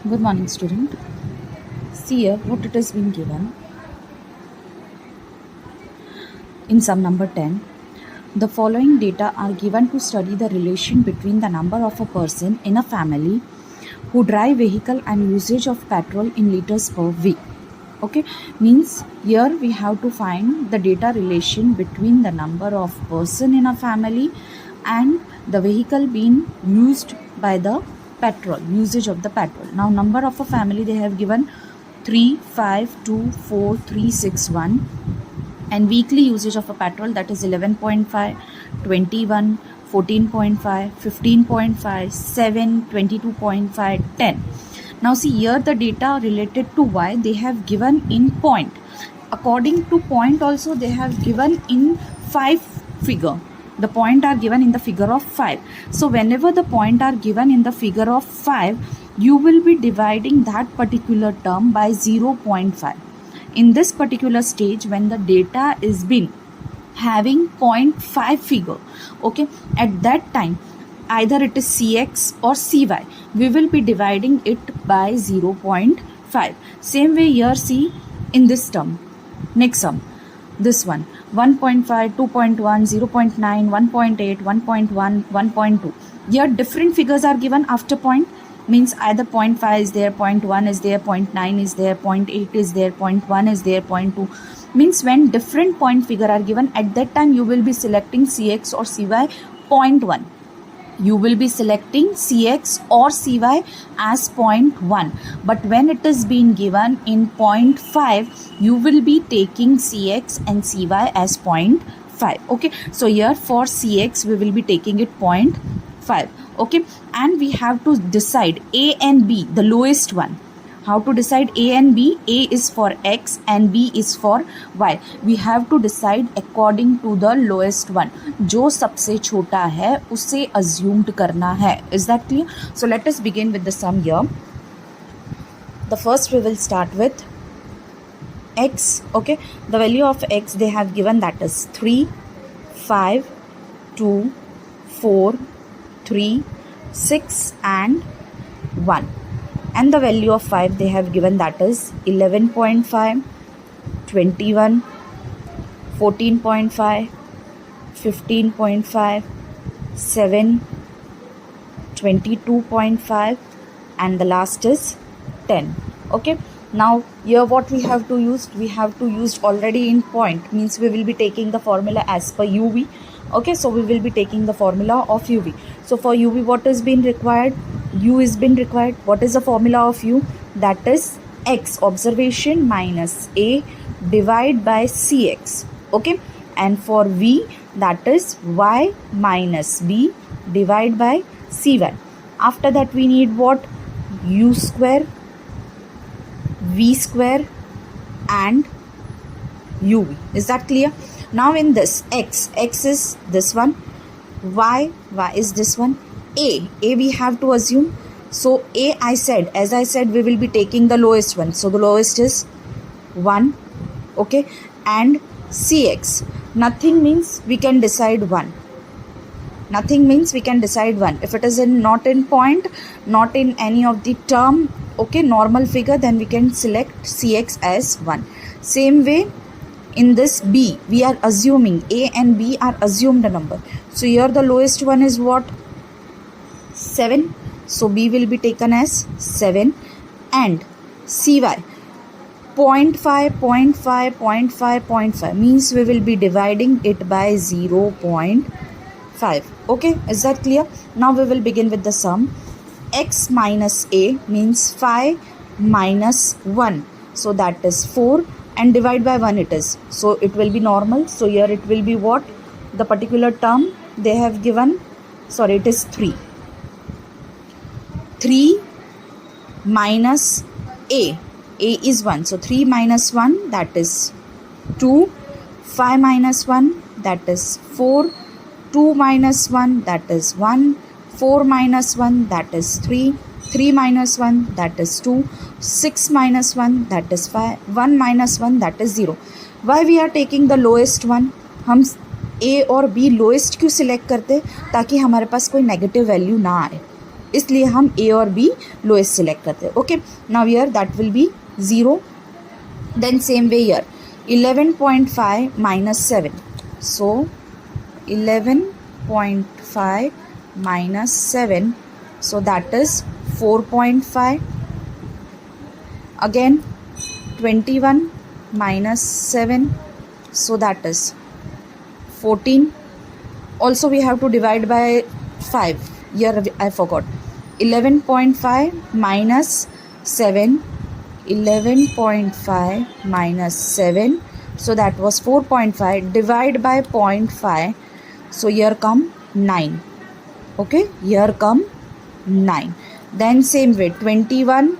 Good morning, student. See here what it has been given in sum number 10. The following data are given to study the relation between the number of a person in a family who drive vehicle and usage of petrol in liters per week. Okay, means here we have to find the data relation between the number of person in a family and the vehicle being used by the petrol, usage of the petrol. Now number of a family they have given 3, 5, 2, 4, 3, 6, 1, and weekly usage of a petrol, that is 11.5, 21, 14.5, 15.5, 7, 22.5, 10. Now see here the data related to Y they have given in point. According to point also they have given in 5 figure. The point are given in the figure of 5. So whenever the point are given in the figure of 5, you will be dividing that particular term by 0.5. In this particular stage, when the data is been having 0.5 figure, okay, at that time either it is Cx or Cy, we will be dividing it by 0.5. Same way here, see in this term, next sum, this one 1.5, 2.1, 0.9, 1.8, 1.1, 1.2. Here different figures are given after point, means either 0.5 is there, 0.1 is there, 0.9 is there, 0.8 is there, 0.1 is there, 0.2. Means when different point figure are given, at that time you will be selecting Cx or Cy 0.1. You will be selecting Cx or Cy as 0.1. But when it is being given in 0.5, you will be taking Cx and Cy as 0.5. Okay. So here for Cx, we will be taking it 0.5. Okay. And we have to decide A and B, the lowest one. How to decide A and B? A is for X and B is for Y. We have to decide according to the lowest one. जो सबसे छोटा है उसे assumed करना है. Is that clear? So let us begin with the sum here. The first we will start with X. Okay. The value of X they have given, that is 3, 5, 2, 4, 3, 6 and 1. And the value of 5 they have given, that is 11.5, 21, 14.5, 15.5, 7, 22.5 and the last is 10. Okay. Now here what we have to use? We have to use already in point, means we will be taking the formula as per UV. Okay, so we will be taking the formula of UV. So for UV what is being required? U is been required. What is the formula of U? That is X observation minus A divide by Cx. Okay. And for V, that is Y minus B divide by Cy. After that we need what? U square, V square and UV. Is that clear? Now in this X is this one, Y is this one, A we have to assume. So A as I said we will be taking the lowest one. So the lowest is 1. Okay. And Cx, nothing means we can decide 1. Nothing means we can decide 1. If it is not in point, not in any of the term, okay, normal figure, then we can select Cx as 1. Same way in this B, we are assuming A and B are assumed number. So here the lowest one is what? 7. So B will be taken as 7 and Cy 0.5, 0.5, 0.5, 0.5 means we will be dividing it by 0.5. Okay, is that clear? Now we will begin with the sum. X minus A means 5 minus 1. So that is 4 and divide by 1 it is. So it will be normal. So here it will be what? The particular term they have given, sorry, it is 3. 3 minus A is 1. So 3 minus 1, that is 2. 5 minus 1, that is 4. 2 minus 1, that is 1. 4 minus 1, that is 3. 3 minus 1, that is 2. 6 minus 1, that is 5. 1 minus 1, that is 0. Why we are taking the lowest one? हम A और B lowest क्यों select करते, ताकि हमारे पास कोई negative value ना आए. इसलिए हम ए और बी लोएस्ट सिलेक्ट करते हैं. Okay, now here that will be 0. Then same way here 11.5 minus 7. So 11.5 minus 7. So that is 4.5. Again 21 minus 7. So that is 14. Also we have to divide by 5. Here I forgot. 11.5 minus 7. 11.5 minus 7, so that was 4.5. Divide by 0.5, so here come 9. Okay, here come 9. Then same way 21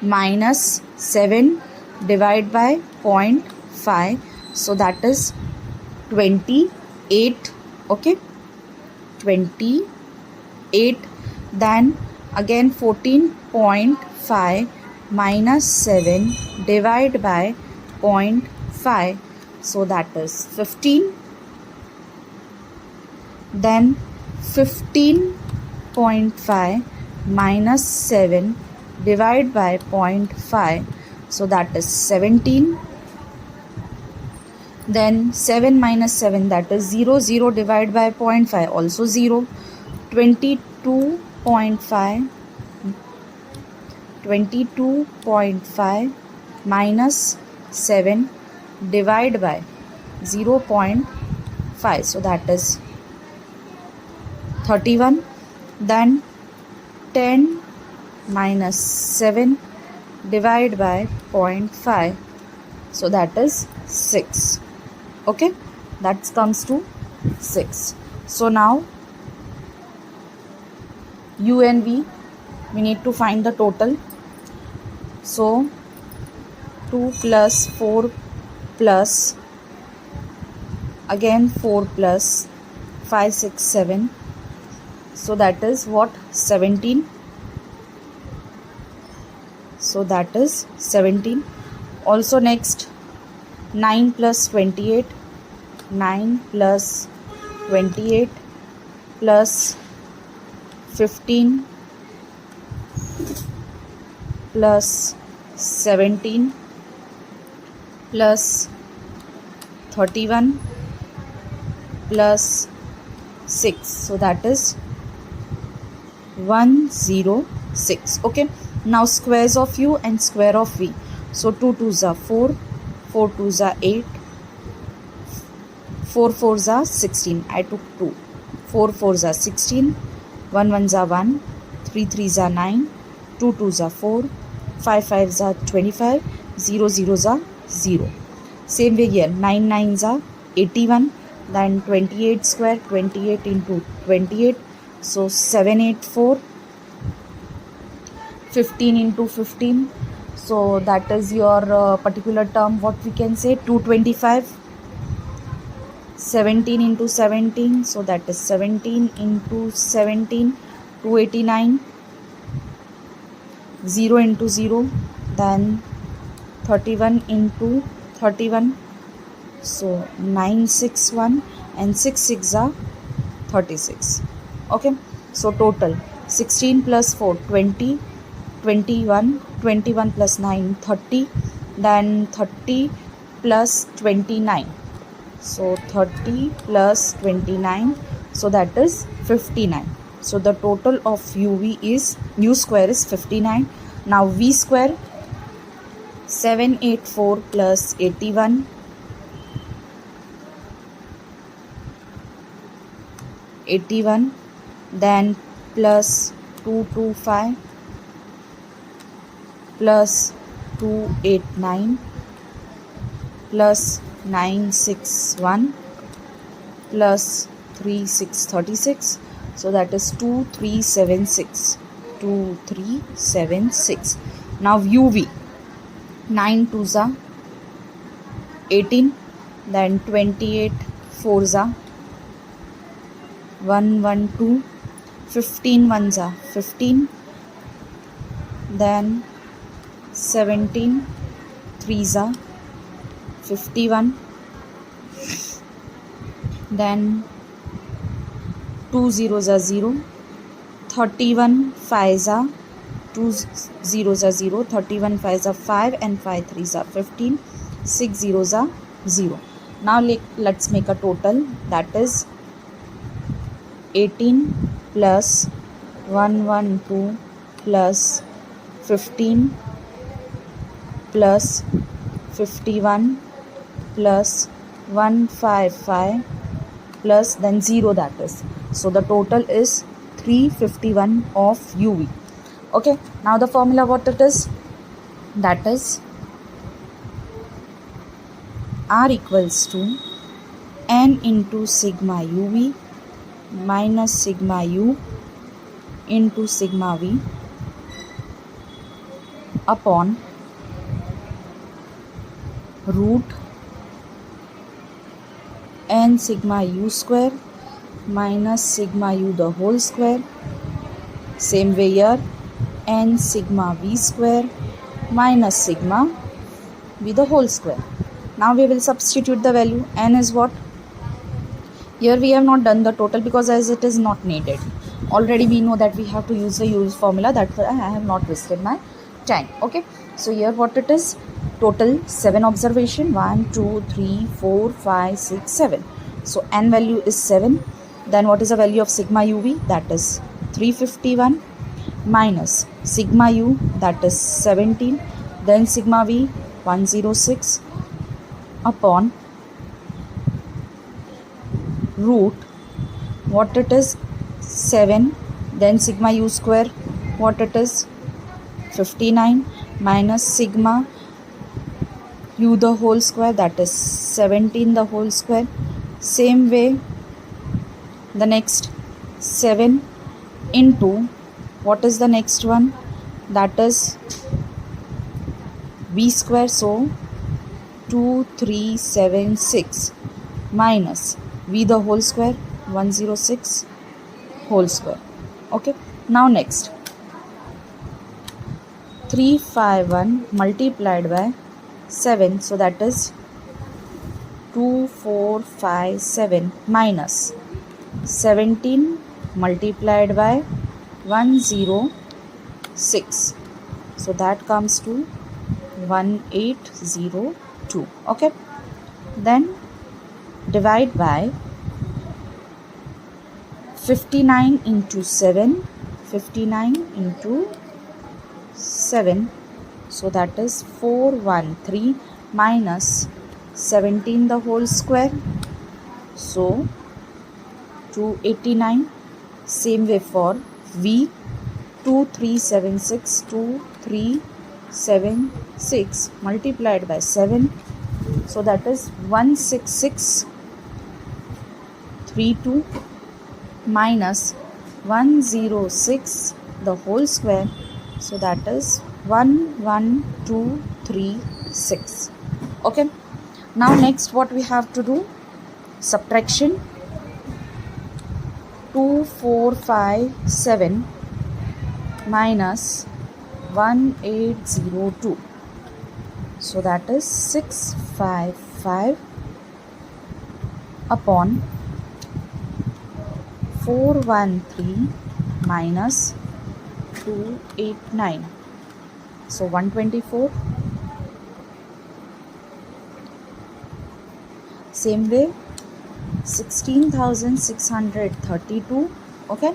minus 7 divide by 0.5, so that is 28. Okay, 28. Then again 14.5 minus 7 divide by 0.5, so that is 15. Then 15.5 minus 7 divide by 0.5, so that is 17. Then 7 minus 7, that is 0. 0 divided by 0.5, also 0. 22.5 minus 7 divide by 0.5, so that is 31. Then 10 minus 7 divide by 0.5, so that is 6. Okay, that comes to 6. So now u and v, we need to find the total. So 2 plus 4 plus again 4 plus 5 6 7, so that is what, 17. So that is 17. Also next 9 plus 28, 9 plus 28 plus 15 plus 17 plus 31 plus 6, so that is 106. Okay, now squares of u and square of v. So 2 2s are 4, 4 2s are 8, 4 4s are 16. I took 2. 4 4s are 16, 1 1s are 1, 3 3s are 9, 2 2s are 4, 5 5s are 25, 0 0s are 0. Same way here, 9 9s are 81. Then 28 square, 28 into 28, so 784. 15 into 15, so that is your particular term, what we can say, 225. 17 into 17, so that is 17 into 17, 289. 0 into 0, then 31 into 31, so 961, and 6 6 are 36. Okay, so total 16 plus 4 20, 21, 21 plus 9 30, then 30 plus 29, so 30 plus 29, so that is 59. So the total of u square is 59. Now v square, 784 plus 81, 81, then plus 225 plus 289 plus 961 plus 3636, so that is 2376. 2376. Now uv, 9 2s are 18, then 28 4s are 112, 15 1s are 15, then 17 3s are 51, then 2 zeros are 0, 31 5s are 2 zeros are 0, 31 5s are 5 and 5 3s are 15, 6 zeros are 0. Now let's make a total, that is 18 plus 112 plus 15 plus 51 plus 155 plus then 0, that is. So the total is 351 of UV. Okay, now the formula what it is, that is R equals to N into sigma UV minus sigma U into sigma V upon root N sigma U square minus sigma U the whole square. Same way here, N sigma V square minus sigma V the whole square. Now we will substitute the value. N is what? Here we have not done the total because as it is not needed. Already we know that we have to use the use formula, that's why I have not wasted my time. Okay, so here what it is, total 7 observation, 1 2 3 4 5 6 7. So N value is 7. Then what is the value of sigma UV, that is 351 minus sigma U, that is 17, then sigma V 106 upon root what it is 7, then sigma U square what it is 59 minus sigma U the whole square, that is 17 the whole square. Same way the next 7 into what is the next one, that is V square, so 2376 minus V the whole square 106 whole square. Okay, now next 351 multiplied by 7, so that is 2457 minus 17 multiplied by 106, so that comes to 1802. Okay, then divide by 59 into 7, 59 into 7, so that is 413 minus 17 the whole square, so 289. Same way for V, 2376 multiplied by 7, so that is 16632 minus 106 the whole square, so that is 11236. Okay, now next what we have to do, subtraction. 2457 minus 1802, so that is 655 upon 413 minus 289, so 124. Same way 16,632, okay,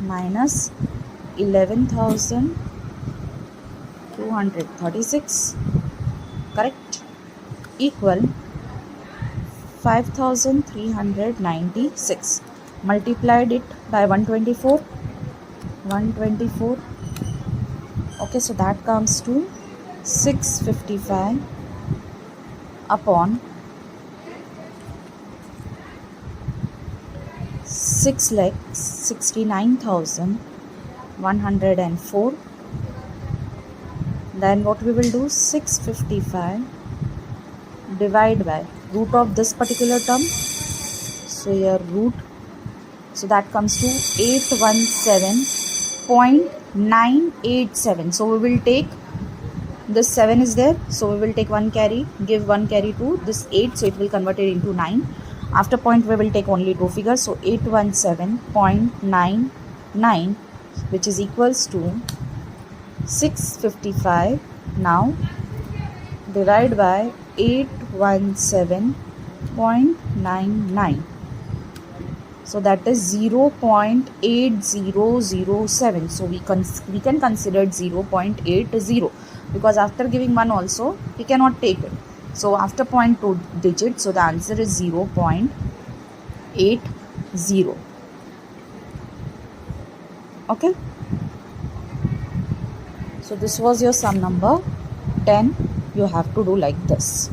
minus 11,236, correct, equal 5,396. Multiplied it by 124, okay, so that comes to 655 upon 6,69,104. Then what we will do, 655 divide by root of this particular term, so here root, so that comes to 817.987. so we will take this 7 is there, so we will take one carry, give one carry to this 8, so it will convert it into 9. After point we will take only two figures, so 817.99, which is equals to 655. Now divide by 817.99. So that is 0.8007. So we can consider 0.80, because after giving 1 also we cannot take it. So after 0.2 digits, so the answer is 0.80. Okay. So this was your sum number 10. You have to do like this.